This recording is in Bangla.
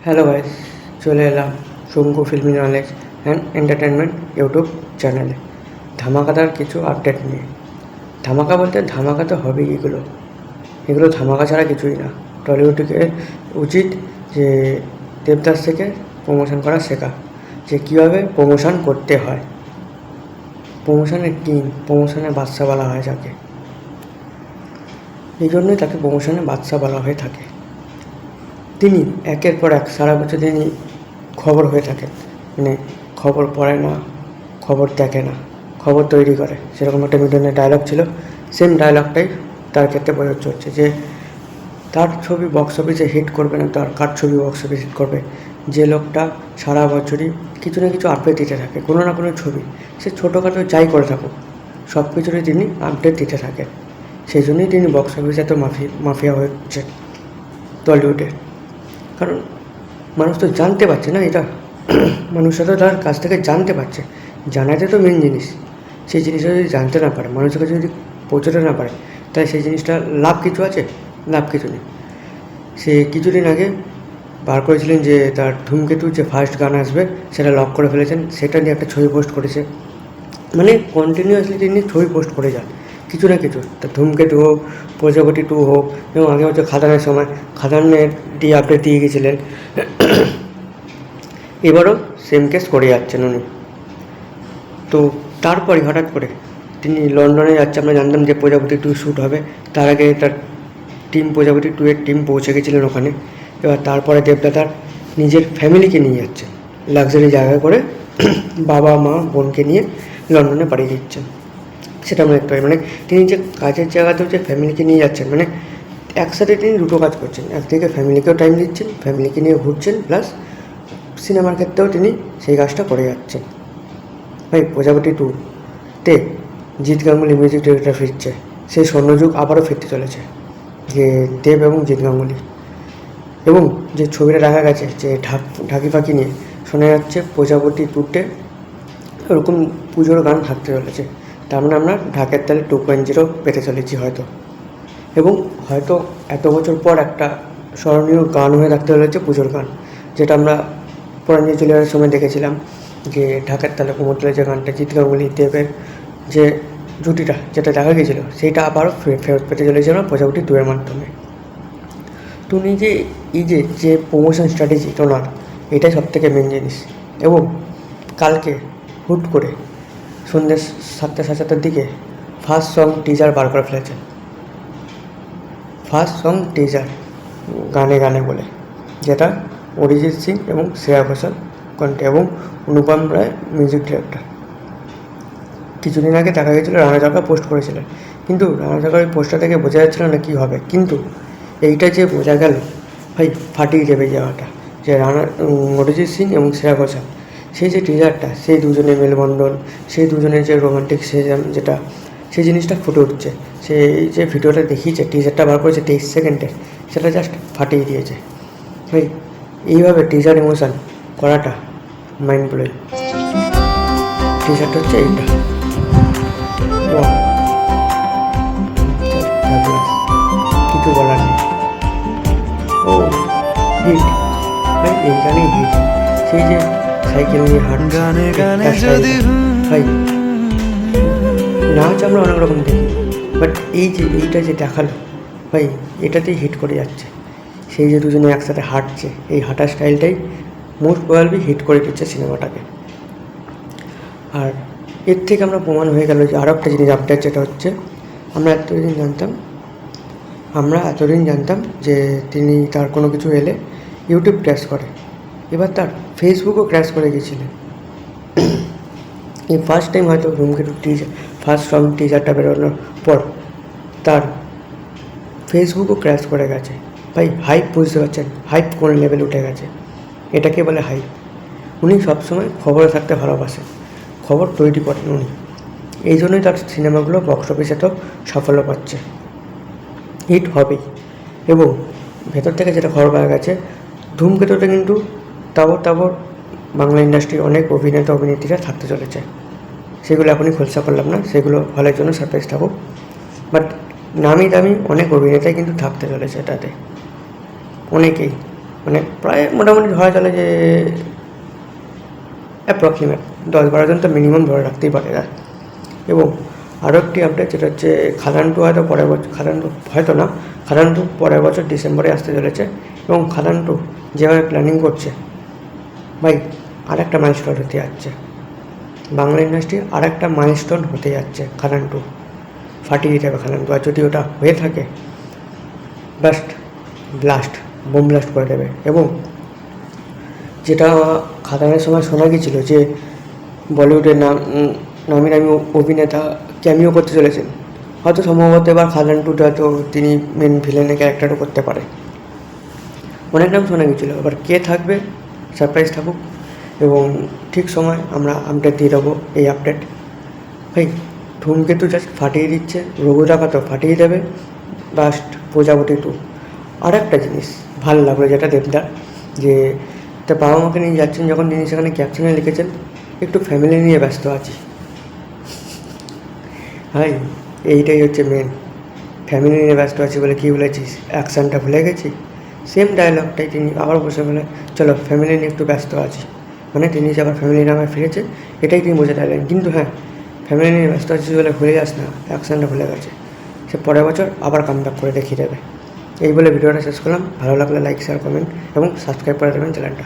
হ্যালো গাইস, চলে এলাম Shanku filmy knowledge and entertainment YouTube চ্যানেলে ধামাকাদার কিছু আপডেট নিয়ে। ধামাকা বলতে ধামাকা তো হবেই, এগুলো ধামাকা ছাড়া কিছুই না। টলিউডকে উচিত যে দেবদাস থেকে প্রমোশন করা শেখা, যে কীভাবে প্রমোশন করতে হয়। প্রমোশনের কিং, প্রমোশনের বাদশা বলা হয় যাকে, এই জন্যই তাকে প্রমোশনের বাদশা বলা হয়ে থাকে। তিনি একের পর এক সারা বছর তিনি খবর হয়ে থাকেন, মানে খবর পড়ে না, খবর দেখে না, খবর তৈরি করে। সেরকম একটা মিডনের ডায়লগ ছিল, সেম ডায়লগটাই তার ক্ষেত্রে প্রযোজ্য হচ্ছে যে তার ছবি বক্স অফিসে হিট করবে না, তার কার ছবি বক্স অফিসে হিট করবে। যে লোকটা সারা বছরই কিছু না কিছু আপডেট দিতে থাকে, কোনো না কোনো ছবি, সে ছোটোখাটো যাই করে থাকুক, সব কিছুরই তিনি আপডেট দিতে থাকেন। সেই জন্যই তিনি বক্স অফিসে এত মাফিয়া হচ্ছে টলিউডে। কারণ মানুষ তো জানতে পারছে না, এটা মানুষরা তো তার কাছ থেকে জানতে পারছে। জানাতে তো মেন জিনিস, সেই জিনিসটা যদি জানতে না পারে, মানুষের কাছে যদি পৌঁছতে না পারে, তাই সেই জিনিসটা লাভ কিছু আছে? লাভ কিছু নেই। সে কিছুদিন আগে বার করেছিলেন যে তার ধূমকেতুর যে ফার্স্ট গান আসবে সেটা লক করে ফেলেছেন, সেটা নিয়ে একটা ছবি পোস্ট করেছে। মানে কন্টিনিউয়াসলি তিনি ছবি পোস্ট করে যান কিছু না কিছু, তা ধূমকেতু হোক, প্রজাপতি 2 হোক, এবং আগে হচ্ছে খাদানের সময় খাদানের দিয়ে আপডেট দিয়ে গেছিলেন। এবারও সেম কেস করে যাচ্ছেন উনি। তো তারপরে হঠাৎ করে তিনি লন্ডনে যাচ্ছে, আমরা জানতাম যে প্রজাপতি 2 শ্যুট হবে, তার আগে তার টিম প্রজাপতি 2 এর টিম পৌঁছে গেছিলেন ওখানে। এবার তারপরে দেবদা তার নিজের ফ্যামিলিকে নিয়ে যাচ্ছেন লাক্সারি জায়গায় করে, বাবা মা বোনকে নিয়ে লন্ডনে পাঠিয়ে দিচ্ছেন। সেটা আমরা দেখতে পাই, মানে তিনি যে কাজের জায়গাতেও যে ফ্যামিলিকে নিয়ে যাচ্ছেন, মানে একসাথে তিনি দুটো কাজ করছেন। একদিকে ফ্যামিলিকেও টাইম দিচ্ছেন, ফ্যামিলিকে নিয়ে ঘুরছেন, প্লাস সিনেমার ক্ষেত্রেও তিনি সেই কাজটা করে যাচ্ছেন। ভাই প্রজাপতি 2-তে জিৎ গাঙ্গুলি মিউজিক ডিরেক্টর ফিরছে, সেই স্বর্ণযুগ আবারও ফিরতে চলেছে, যে দেব এবং জিৎ গাঙ্গুলি। এবং যে ছবিটা দেখা গেছে যে ঢাকি ফাঁকি নিয়ে, শোনা যাচ্ছে প্রজাপতি 2-তে ওরকম পুজোর গান থাকতে চলেছে। তার মানে আমরা ঢাকের তালে 2.0 পেতে চলেছি হয়তো, এবং হয়তো এত বছর পর একটা স্মরণীয় গান হয়ে থাকতে চলেছে পুজোর গান, যেটা আমরা পুরানি জুলিয়ারের সময় দেখেছিলাম যে ঢাকের তালে কুমোরটুলির যে গানটা, জিৎ গাঙ্গুলি দেবের যে জুটিটা যেটা দেখা গিয়েছিলো, সেইটা আবারও ফেরত পেতে চলেছে আমরা প্রজাপতি 2 এর মাধ্যমে। তো নিজে এই যে প্রমোশন স্ট্র্যাটেজি ওনার, এটাই সব থেকে মেন জিনিস। এবং কালকে হুট করে সন্ধ্যে 7টা সাড়ে 7টার দিকে ফার্স্ট সং টিজার বার করে ফেলেছে। ফার্স্ট সং টিজার গানে গানে বলে, যেটা অরিজিৎ সিং এবং শ্রেয়া ঘোষাল কণ্ঠে এবং অনুপম রায় মিউজিক ডিরেক্টর। কিছুদিন আগে দেখা গেছিলো রানা জগা পোস্ট করেছিলেন, কিন্তু রানা জগার ওই পোস্টটা থেকে বোঝা যাচ্ছিল না কী হবে। কিন্তু এইটা যে বোঝা গেল, ভাই ফাটিয়ে দেবে যাওয়াটা, যে অরিজিৎ সিং এবং শ্রেয়া ঘোষাল সেই যে টিজারটা, সেই দুজনের মেলবন্ধন, সেই দুজনের যে রোমান্টিক যেটা, সেই জিনিসটা ফুটে উঠছে। সেই যে ভিডিওটা দেখিয়েছে, টিজারটা বার করেছে 23 সেকেন্ডের, সেটা জাস্ট ফাটিয়ে দিয়েছে। ভাই এইভাবে টিজার ইমোশন করাটা মাইন্ড ব্লোয়িং। টিজারটা হচ্ছে এইটা, কিছু বলার নেই। ও হিট ভাই, এইখানেই হিট। সেই যে সাইকেল নিয়ে হাঁটছে, ভাই নাচ আমরা অনেক রকম দেখি, বাট এইটা যে দেখালো, ভাই এটাতেই হিট করে যাচ্ছে। সেই যে দুজনে একসাথে হাঁটছে, এই হাঁটার স্টাইলটাই মোস্ট প্রবাবলি হিট করে দিচ্ছে সিনেমাটাকে। আর এর থেকে আমরা প্রমাণ হয়ে গেল যে আরও একটা জিনিস আপডেট, যেটা হচ্ছে আমরা এতদিন জানতাম যে তিনি তার কোনো কিছু এলে ইউটিউব ক্র্যাশ করে, এবার তার ফেসবুকও ক্র্যাশ করে গিয়েছিলেন। এই ফার্স্ট টাইম হয়তো ধূমকেতু ফার্স্ট সং টিজারটা বেরোনোর পর তার ফেসবুকও ক্র্যাশ করে গেছে। ভাই হাইপ বুঝতে পারছেন, হাইপ কোন লেভেলে উঠে গেছে, এটাকে বলে হাইপ। উনি সবসময় খবরে থাকতে ভালোবাসেন, খবর তৈরি করেন উনি, এই জন্যই তার সিনেমাগুলো বক্স অফিসে তো সাফল্য পাচ্ছে, হিট হবেই। এবং ভেতর থেকে যেটা খবর পাওয়া গেছে, ধূমকেতুতে কিন্তু তাবর বাংলা ইন্ডাস্ট্রির অনেক অভিনেতা অভিনেত্রীরা থাকতে চলেছে। সেগুলো এখনই খোলসা করলাম না, সেগুলো হলের জন্য সারপ্রাইজ থাকুক। বাট নামি দামি অনেক অভিনেতাই কিন্তু থাকতে চলেছে তাতে, অনেকেই। মানে প্রায় মোটামুটি ধরা চলে যে অ্যাপ্রক্সিমেট 10-12 জন তো মিনিমাম ধরে রাখতেই পারে না। এবং আরও একটি আপডেট, যেটা হচ্ছে খাদান টু হয়তো পরের বছর, খাদান টু পরের বছর ডিসেম্বরে আসতে চলেছে। এবং খাদান টু যেভাবে প্ল্যানিং করছে ভাই, আরেকটা মাইলস্টোন হতে যাচ্ছে বাংলা ইন্ডাস্ট্রি, আরেকটা মাইলস্টোন হতে যাচ্ছে খাদান টু। ফাটিয়ে দিতে হবে খাদান টু, আর যদি ওটা হয়ে থাকে বোম ব্লাস্ট করে দেবে। এবং যেটা খাদানের সময় শোনা গিয়েছিল যে বলিউডের নামি অভিনেতা ক্যামিও করতে চলেছেন, হয়তো সম্ভবত এবার খাদান টুটা হয়তো তিনি মেন ভিলেনের ক্যারেক্টারও করতে পারে, অনেক নাম শোনা গিয়েছিলো। এবার কে থাকবে সারপ্রাইজ থাকুক, এবং ঠিক সময় আমরা আপডেট দিয়ে দেবো। এই আপডেট ভাই, ধূমকেতু জাস্ট ফাটিয়ে দিচ্ছে, রঘুদাকা তো ফাটিয়ে দেবে, লাস্ট প্রজাপতি 2। আর একটা জিনিস ভালো লাগলো যেটা দেবদার, যে তার বাবা মাকে নিয়ে যাচ্ছেন যখন, তিনি সেখানে ক্যাপশনে লিখেছেন একটু ফ্যামিলি নিয়ে ব্যস্ত আছি। ভাই এইটাই হচ্ছে মেন, ফ্যামিলি নিয়ে ব্যস্ত আছি বলে কী বলেছিস, অ্যাকশানটা ভুলে গেছি। সেম ডায়লগটাই তিনি আবার বসে বলে চলো ফ্যামিলি নিয়ে একটু ব্যস্ত আছি, মানে তিনি যে আবার ফ্যামিলি নামে ফিরেছে, এটাই তিনি বোঝাতে পারলেন। কিন্তু হ্যাঁ, ফ্যামিলি নিয়ে ব্যস্ত আছিস বলে ভুলে যাস না, অ্যাকশানটা ভুলে গেছে, সে পরের বছর আবার কামব্যাক করে দেখিয়ে দেবে। এই বলে ভিডিওটা শেষ করলাম। ভালো লাগলে লাইক, শেয়ার, কমেন্ট এবং সাবস্ক্রাইব করে দেবেন চ্যানেলটা।